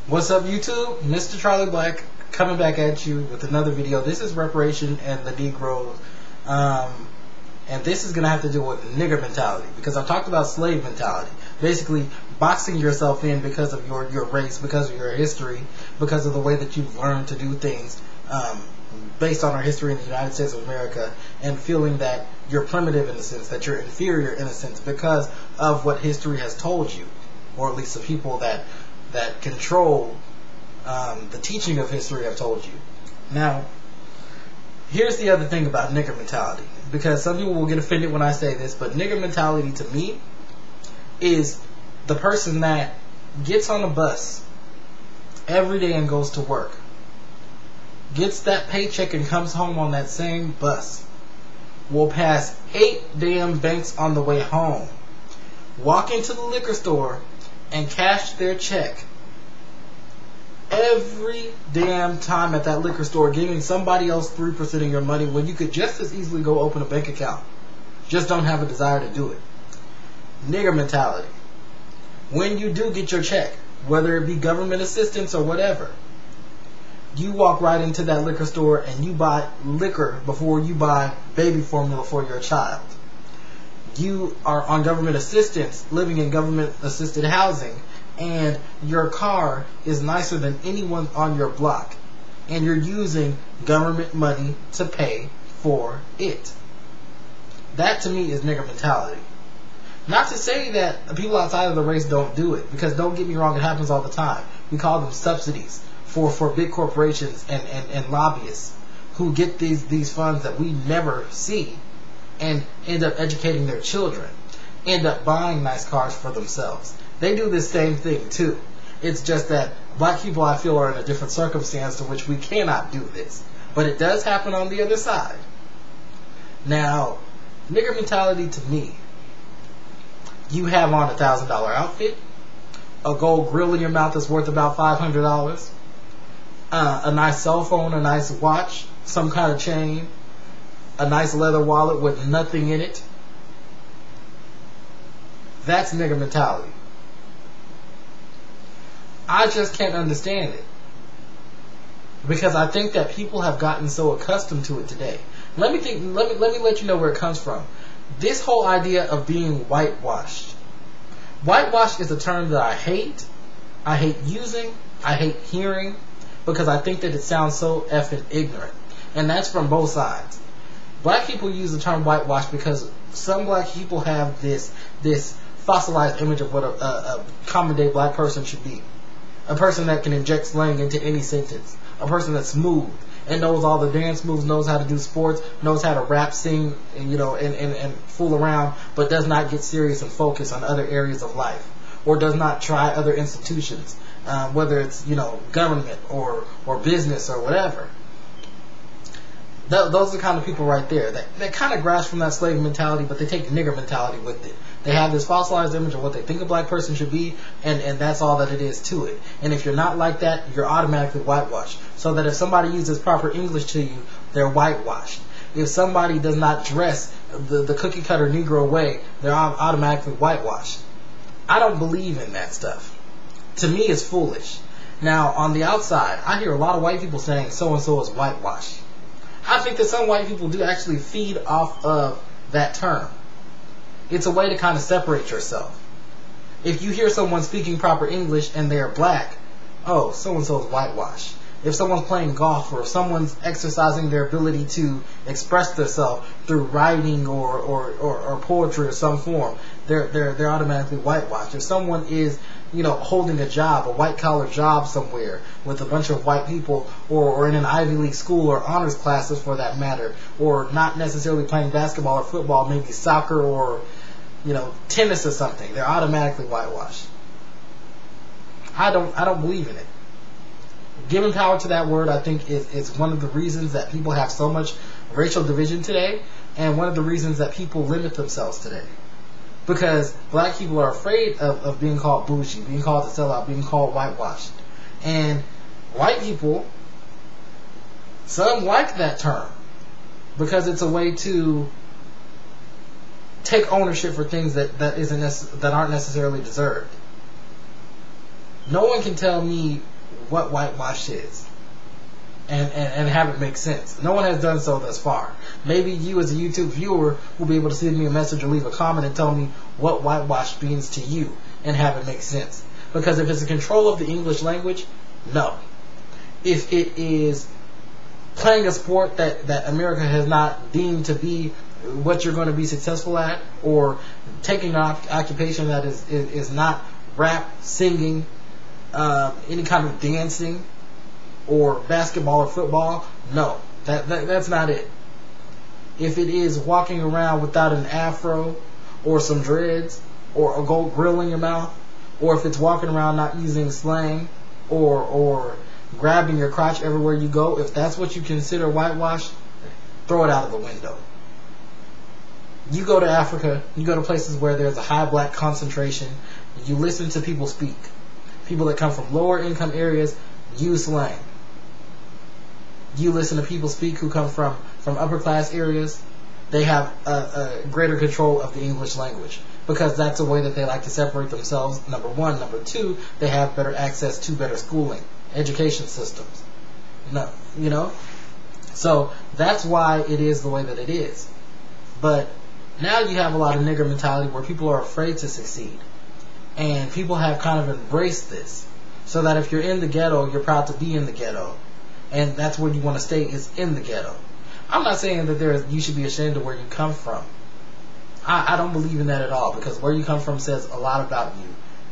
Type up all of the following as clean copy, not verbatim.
What's up, YouTube? Mr. Charlie Black coming back at you with another video. This is reparation and the Negroes. And this is going to have to do with nigger mentality, because I talked about slave mentality. Basically, boxing yourself in because of your race, because of your history, because of the way that you've learned to do things based on our history in the United States of America, and feeling that you're primitive in a sense, that you're inferior in a sense, because of what history has told you, or at least the people that control the teaching of history have told you. Now, here's the other thing about nigger mentality, because some people will get offended when I say this, but nigger mentality to me is the person that gets on a bus every day and goes to work, gets that paycheck and comes home on that same bus, will pass 8 damn banks on the way home, walk into the liquor store and cash their check every damn time at that liquor store, giving somebody else 3% of your money when you could just as easily go open a bank account. Just don't have a desire to do it. Nigger mentality. When you do get your check, whether it be government assistance or whatever, you walk right into that liquor store and you buy liquor before you buy baby formula for your child. You are on government assistance, living in government assisted housing, and your car is nicer than anyone on your block, and you're using government money to pay for it. That to me is nigger mentality. Not to say that the people outside of the race don't do it, because don't get me wrong, it happens all the time. We call them subsidies for big corporations and lobbyists who get these funds that we never see, and end up educating their children, end up buying nice cars for themselves. They do this same thing too. It's just that black people, I feel, are in a different circumstance to which we cannot do this. But it does happen on the other side. Now, nigger mentality to me, you have on a $1,000 outfit, a gold grill in your mouth that's worth about $500, a nice cell phone, a nice watch, some kind of chain, a nice leather wallet with nothing in it. That's nigger mentality. I just can't understand it, because I think that people have gotten so accustomed to it today. Let me let you know where it comes from. This whole idea of being whitewashed. Whitewash is a term that I hate. I hate using. I hate hearing, because I think that it sounds so effing ignorant, and that's from both sides. Black people use the term whitewash because some black people have this fossilized image of what a common day black person should be. A person that can inject slang into any sentence. A person that's smooth and knows all the dance moves, knows how to do sports, knows how to rap, sing, and fool around, but does not get serious and focus on other areas of life, or does not try other institutions, whether it's government or business or whatever. Those are the kind of people right there that kind of grasp from that slave mentality, but they take nigger mentality with it. They have this fossilized image of what they think a black person should be, and that's all that it is to it. And if you're not like that, you're automatically whitewashed. So that if somebody uses proper English to you, they're whitewashed. If somebody does not dress the cookie cutter Negro way, they're automatically whitewashed. I don't believe in that stuff. To me, it's foolish. Now, on the outside, I hear a lot of white people saying so-and-so is whitewashed. I think that some white people do actually feed off of that term. It's a way to kind of separate yourself. If you hear someone speaking proper English and they're black, oh, so-and-so is whitewashed. If someone's playing golf, or if someone's exercising their ability to express themselves through writing or poetry or some form, they're automatically whitewashed. If someone is holding a job, a white-collar job somewhere with a bunch of white people, or in an Ivy League school, or honors classes for that matter, or not necessarily playing basketball or football, maybe soccer or tennis or something, they're automatically whitewashed. I don't believe in it. Giving power to that word, I think, is one of the reasons that people have so much racial division today, and one of the reasons that people limit themselves today. Because black people are afraid of being called bougie, being called a sellout, being called whitewashed. And white people, some like that term, because it's a way to take ownership for things that aren't necessarily deserved. No one can tell me what whitewash is. And have it make sense. No one has done so thus far. Maybe you as a YouTube viewer will be able to send me a message or leave a comment and tell me what whitewash means to you and have it make sense. Because if it's a control of the English language, no. If it is playing a sport that America has not deemed to be what you're going to be successful at, or taking an occupation that is not rap, singing, any kind of dancing, or basketball or football, no, that's not it. If it is walking around without an afro or some dreads or a gold grill in your mouth, or if it's walking around not using slang or grabbing your crotch everywhere you go, if that's what you consider whitewash, throw it out of the window. You go to Africa, you go to places where there's a high black concentration, you listen to people speak. People that come from lower income areas use slang. You listen to people speak who come from upper class areas, they have a greater control of the English language, because that's a way that they like to separate themselves, number one. Number two, they have better access to better schooling, education systems. No, you know? So that's why it is the way that it is. But now you have a lot of nigger mentality where people are afraid to succeed. And people have kind of embraced this. So that if you're in the ghetto, you're proud to be in the ghetto. And that's where you want to stay, is in the ghetto. I'm not saying that you should be ashamed of where you come from. I don't believe in that at all, because where you come from says a lot about you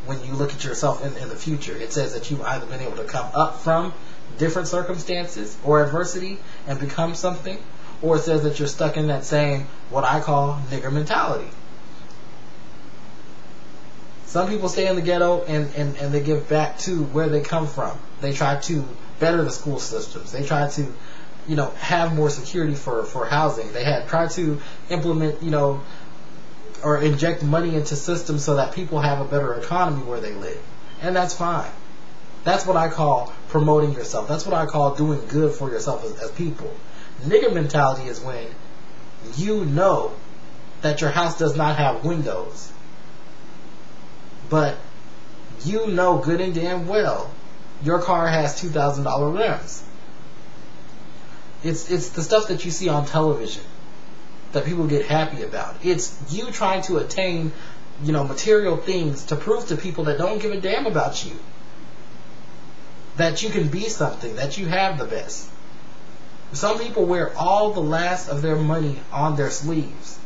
when you look at yourself in the future. It says that you've either been able to come up from different circumstances or adversity and become something, or it says that you're stuck in that same, what I call, nigger mentality. Some people stay in the ghetto and they give back to where they come from. They try to better the school systems. They try to, have more security for housing. They try to implement, or inject money into systems so that people have a better economy where they live. And that's fine. That's what I call promoting yourself. That's what I call doing good for yourself as people. Nigger mentality is when you know that your house does not have windows, but you know good and damn well your car has $2,000 rims. It's the stuff that you see on television that people get happy about. It's you trying to attain, material things to prove to people that don't give a damn about you that you can be something, that you have the best. Some people wear all the last of their money on their sleeves.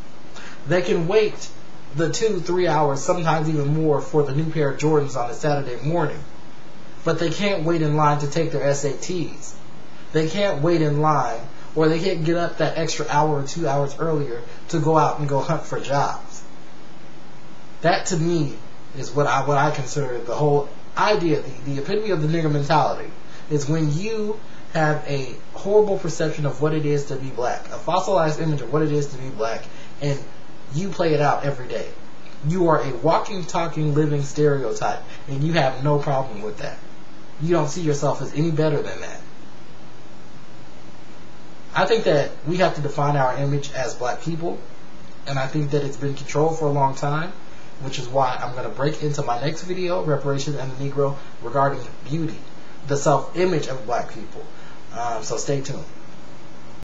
They can wait the 2-3 hours, sometimes even more, for the new pair of Jordans on a Saturday morning. But they can't wait in line to take their SATs. They can't wait in line, or they can't get up that extra hour or 2 hours earlier to go out and go hunt for jobs. That to me is what I consider the whole idea, the epitome of the nigger mentality, is when you have a horrible perception of what it is to be black, a fossilized image of what it is to be black, and you play it out every day. You are a walking, talking, living stereotype, and you have no problem with that. You don't see yourself as any better than that. I think that we have to define our image as black people, and I think that it's been controlled for a long time, which is why I'm going to break into my next video, Reparations and the Negro, regarding beauty, the self-image of black people. So stay tuned.